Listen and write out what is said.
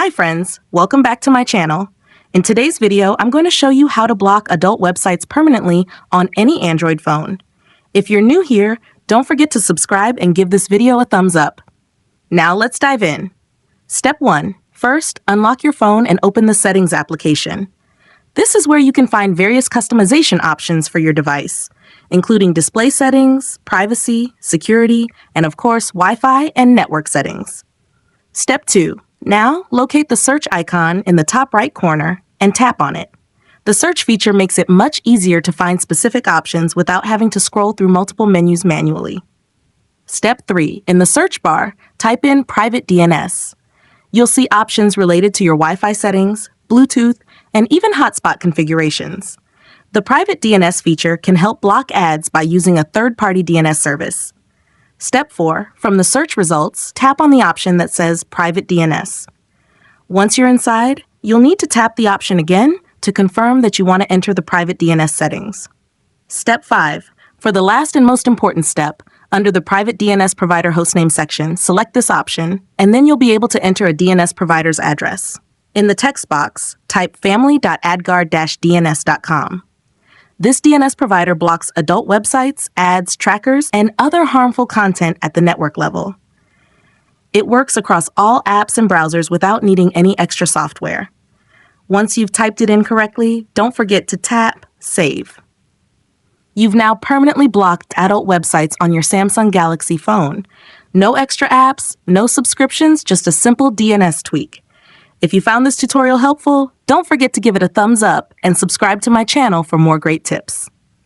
Hi friends, welcome back to my channel. In today's video, I'm going to show you how to block adult websites permanently on any Android phone. If you're new here, don't forget to subscribe and give this video a thumbs up. Now let's dive in. Step 1. First, unlock your phone and open the Settings application. This is where you can find various customization options for your device, including display settings, privacy, security, and of course, Wi-Fi and network settings. Step 2. Now, locate the search icon in the top right corner and tap on it. The search feature makes it much easier to find specific options without having to scroll through multiple menus manually. Step 3. In the search bar, type in Private DNS. You'll see options related to your Wi-Fi settings, Bluetooth, and even hotspot configurations. The Private DNS feature can help block ads by using a third-party DNS service. Step 4. From the search results, tap on the option that says Private DNS. Once you're inside, you'll need to tap the option again to confirm that you want to enter the private DNS settings. Step 5. For the last and most important step, under the Private DNS Provider Hostname section, select this option, and then you'll be able to enter a DNS provider's address. In the text box, type family.adguard-dns.com. This DNS provider blocks adult websites, ads, trackers, and other harmful content at the network level. It works across all apps and browsers without needing any extra software. Once you've typed it in correctly, don't forget to tap Save. You've now permanently blocked adult websites on your Samsung Galaxy phone. No extra apps, no subscriptions, just a simple DNS tweak. If you found this tutorial helpful, don't forget to give it a thumbs up and subscribe to my channel for more great tips.